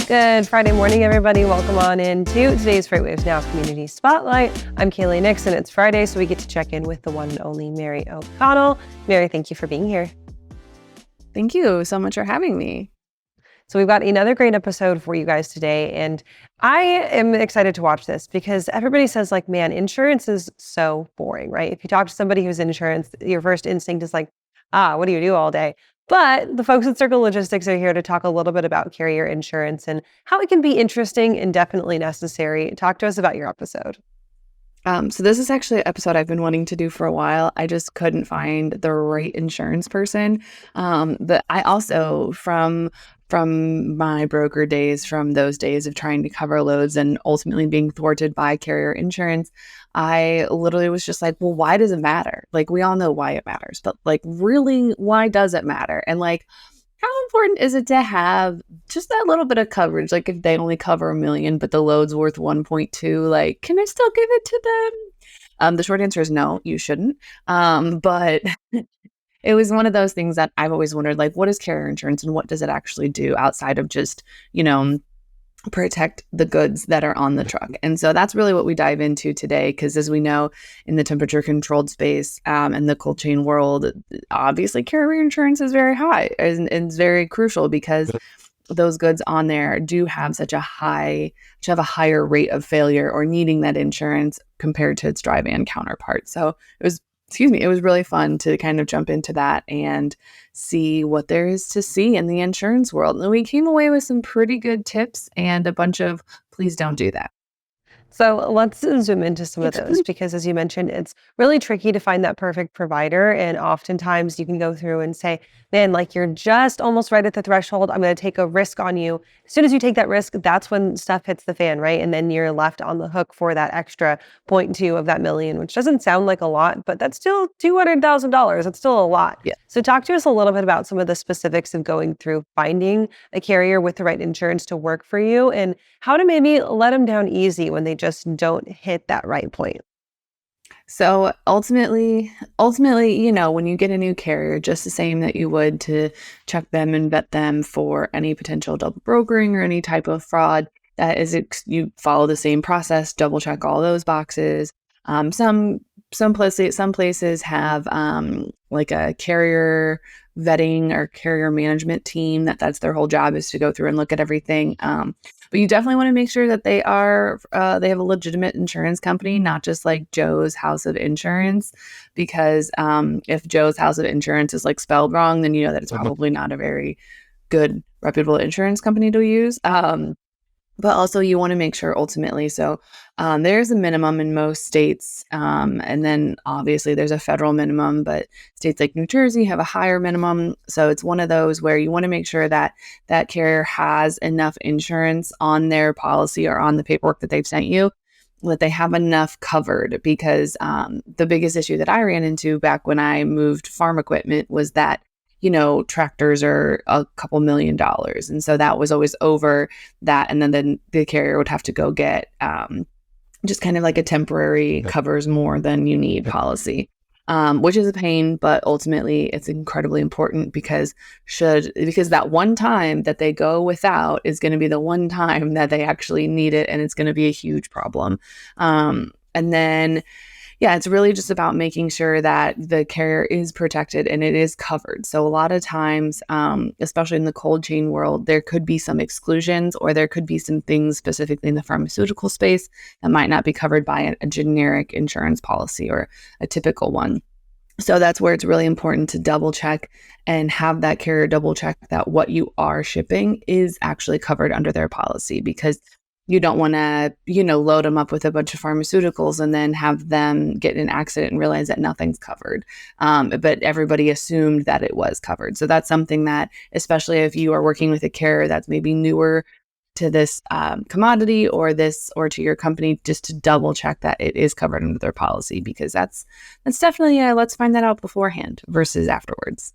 Good Friday morning, everybody. Welcome on into today's FreightWaves Now Community Spotlight. I'm Kaylee Nix, and it's Friday, so we get to check in with the one and only Mary O'Connell. Mary, thank you for being here. Thank you so much for having me. So we've got another great episode for you guys today, and I am excited to watch this because everybody says, like, man, insurance is so boring, right? If you talk to somebody who's in insurance, your first instinct is like, what do you do all day? But the folks at Circle Logistics are here to talk a little bit about carrier insurance and how it can be interesting and definitely necessary. Talk to us about your episode. So this is actually an episode I've been wanting to do for a while. I just couldn't find the right insurance person. But I also, from my broker days, from those days of trying to cover loads and ultimately being thwarted by carrier insurance, I literally was just like, well, why does it matter? Like, we all know why it matters, but like, really, why does it matter? And like, how important is it to have just that little bit of coverage? Like, if they only cover $1 million, but the load's worth 1.2, like, can I still give it to them? The short answer is no, you shouldn't. But it was one of those things that I've always wondered, like, what is carrier insurance and what does it actually do outside of just, protect the goods that are on the truck? And so that's really what we dive into today, because as we know, in the temperature controlled space and the cold chain world, obviously carrier insurance is very high and it's very crucial because those goods on there do have a higher rate of failure or needing that insurance compared to its dry van counterpart. So it was really fun to kind of jump into that and see what there is to see in the insurance world. And we came away with some pretty good tips and a bunch of please don't do that. So let's zoom into some of those because, as you mentioned, it's really tricky to find that perfect provider. And oftentimes you can go through and say, man, like, you're just almost right at the threshold. I'm going to take a risk on you. As soon as you take that risk, that's when stuff hits the fan, right? And then you're left on the hook for that extra 0.2 of that million, which doesn't sound like a lot, but that's still $200,000. That's still a lot. Yeah. So talk to us a little bit about some of the specifics of going through finding a carrier with the right insurance to work for you and how to maybe let them down easy when they just don't hit that right point. So ultimately, when you get a new carrier, just the same that you would to check them and vet them for any potential double brokering or any type of fraud, you follow the same process, double check all those boxes. Some places have like a carrier vetting or carrier management team that's their whole job, is to go through and look at everything. But you definitely want to make sure that they have a legitimate insurance company, not just like Joe's House of Insurance, because if Joe's House of Insurance is like spelled wrong, then you know that it's probably not a very good, reputable insurance company to use. But also you want to make sure ultimately, so there's a minimum in most states, and then obviously there's a federal minimum, but states like New Jersey have a higher minimum. So it's one of those where you want to make sure that that carrier has enough insurance on their policy or on the paperwork that they've sent you, that they have enough covered. Because the biggest issue that I ran into back when I moved farm equipment was that tractors are a couple $1 million. And so that was always over that. And then the carrier would have to go get just kind of like a temporary covers more than you need policy, which is a pain. But ultimately, it's incredibly important because that one time that they go without is going to be the one time that they actually need it. And it's going to be a huge problem. And then it's really just about making sure that the carrier is protected and it is covered. So a lot of times, especially in the cold chain world, there could be some exclusions, or there could be some things specifically in the pharmaceutical space that might not be covered by a generic insurance policy or a typical one. So that's where it's really important to double check and have that carrier double check that what you are shipping is actually covered under their policy, because you don't want to, load them up with a bunch of pharmaceuticals and then have them get in an accident and realize that nothing's covered. But everybody assumed that it was covered. So that's something that, especially if you are working with a carrier that's maybe newer to this commodity or to your company, just to double check that it is covered under their policy, because that's definitely let's find that out beforehand versus afterwards.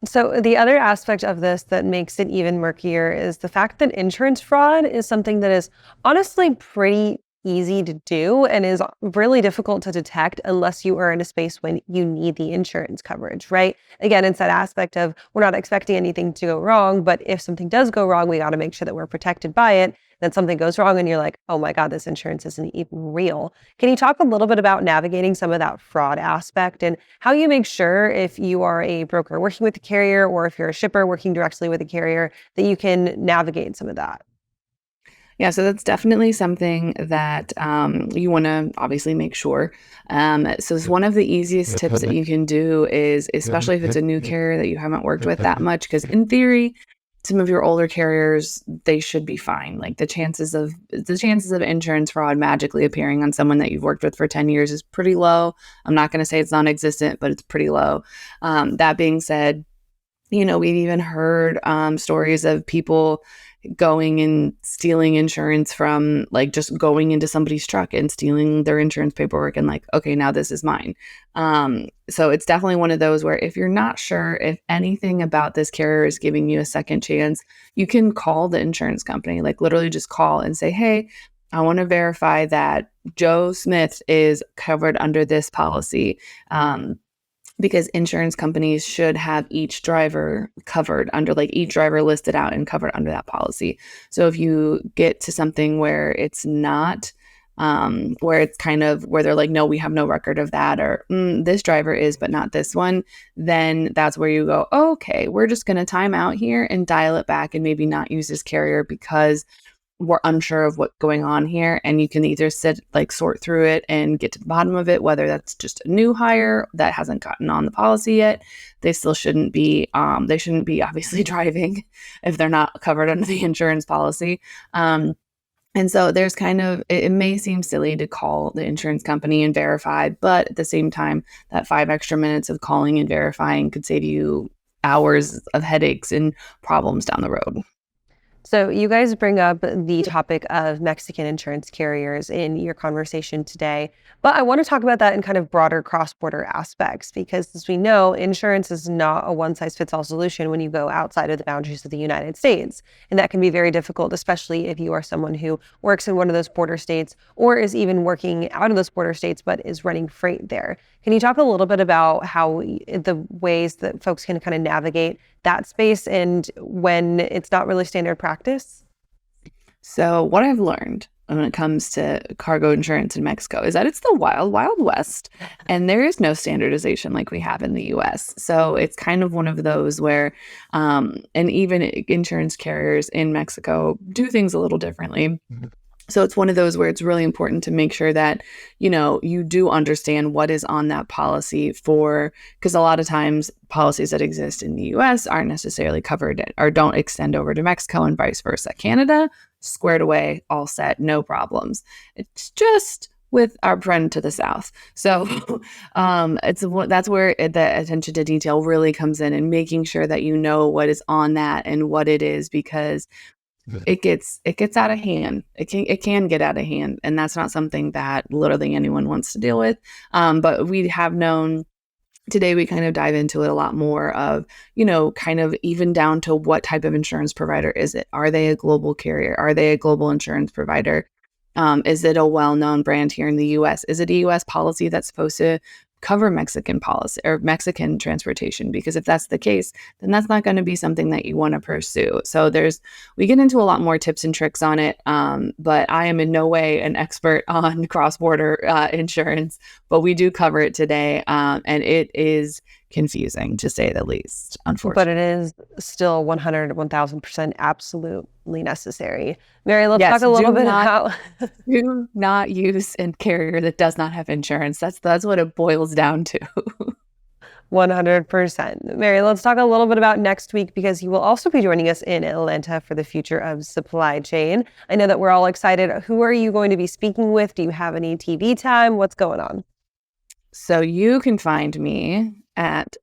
So the other aspect of this that makes it even murkier is the fact that insurance fraud is something that is honestly pretty easy to do and is really difficult to detect unless you are in a space when you need the insurance coverage, right? Again, it's that aspect of we're not expecting anything to go wrong, but if something does go wrong, we got to make sure that we're protected by it. Then something goes wrong and you're like, oh my God, this insurance isn't even real. Can you talk a little bit about navigating some of that fraud aspect and how you make sure if you are a broker working with the carrier or if you're a shipper working directly with a carrier that you can navigate some of that? Yeah, so that's definitely something that you want to obviously make sure. So it's one of the easiest tips that you can do is, especially if it's a new carrier that you haven't worked with that much, because in theory, some of your older carriers, they should be fine. Like the chances of insurance fraud magically appearing on someone that you've worked with for 10 years is pretty low. I'm not going to say it's non-existent, but it's pretty low. That being said, we've even heard stories of people going and stealing insurance from, like, just going into somebody's truck and stealing their insurance paperwork and like, okay, now this is mine. So it's definitely one of those where if you're not sure if anything about this carrier is giving you a second chance, you can call the insurance company, like literally just call and say, hey, I want to verify that Joe Smith is covered under this policy. Because insurance companies should have each driver covered under, like, each driver listed out and covered under that policy. So if you get to something where it's not, where it's kind of where they're like, no, we have no record of that, or this driver is, but not this one, then that's where you go, oh, okay, we're just going to time out here and dial it back and maybe not use this carrier because we're unsure of what's going on here. And you can either sort through it and get to the bottom of it, whether that's just a new hire that hasn't gotten on the policy yet. They still shouldn't be, obviously driving if they're not covered under the insurance policy. And so there's it may seem silly to call the insurance company and verify, but at the same time, that 5 extra minutes of calling and verifying could save you hours of headaches and problems down the road. So you guys bring up the topic of Mexican insurance carriers in your conversation today, but I want to talk about that in kind of broader cross-border aspects because as we know, insurance is not a one-size-fits-all solution when you go outside of the boundaries of the United States. And that can be very difficult, especially if you are someone who works in one of those border states or is even working out of those border states but is running freight there. Can you talk a little bit about how the ways that folks can kind of navigate that space and when it's not really standard practice? So what I've learned when it comes to cargo insurance in Mexico is that it's the wild, wild west, and there is no standardization like we have in the US. So it's kind of one of those where, and even insurance carriers in Mexico do things a little differently. So it's one of those where it's really important to make sure that, you do understand what is on that policy because a lot of times policies that exist in the US aren't necessarily covered or don't extend over to Mexico and vice versa. Canada, squared away, all set, no problems. It's just with our friend to the south. So that's where the attention to detail really comes in and making sure that you know what is on that and what it is, because it gets out of hand. It can get out of hand, and that's not something that literally anyone wants to deal with. But we have known today, we kind of dive into it a lot more of, kind of even down to what type of insurance provider is it? Are they a global carrier? Are they a global insurance provider? Is it a well-known brand here in the US? Is it a US policy that's supposed to cover Mexican policy or Mexican transportation? Because if that's the case, then that's not going to be something that you want to pursue. So we get into a lot more tips and tricks on it. But I am in no way an expert on cross-border insurance, but we do cover it today. And it is confusing, to say the least, unfortunately. But it is still 100, 1000% absolutely necessary. Mary, let's Yes, talk a little bit about do not use a carrier that does not have insurance. That's what it boils down to. 100%. Mary, let's talk a little bit about next week because you will also be joining us in Atlanta for the future of supply chain. I know that we're all excited. Who are you going to be speaking with? Do you have any TV time? What's going on? So you can find me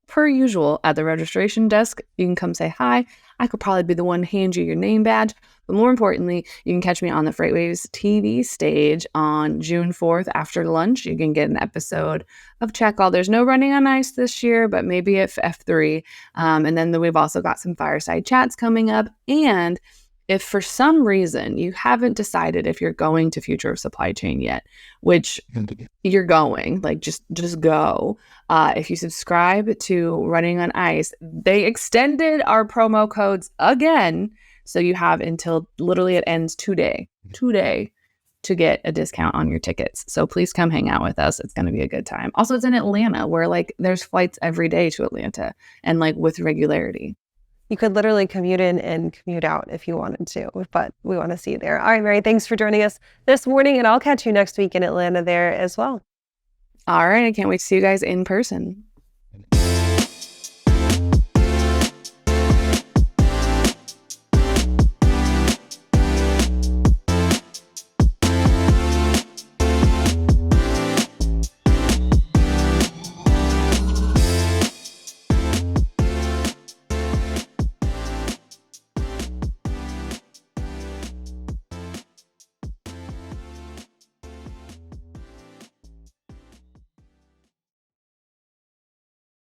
per usual, at the registration desk. You can come say hi. I could probably be the one to hand you your name badge. But more importantly, you can catch me on the FreightWaves TV stage on June 4th after lunch. You can get an episode of Check All. There's no running on ice this year, but maybe at F3. And then we've also got some fireside chats coming up. And If for some reason you haven't decided if you're going to Future of Supply Chain yet, which you're going, like just go. If you subscribe to Running on Ice, they extended our promo codes again. So you have until literally it ends today to get a discount on your tickets. So please come hang out with us. It's going to be a good time. Also, it's in Atlanta where like there's flights every day to Atlanta and like with regularity. You could literally commute in and commute out if you wanted to, but we want to see you there. All right, Mary, thanks for joining us this morning, and I'll catch you next week in Atlanta there as well. All right. I can't wait to see you guys in person.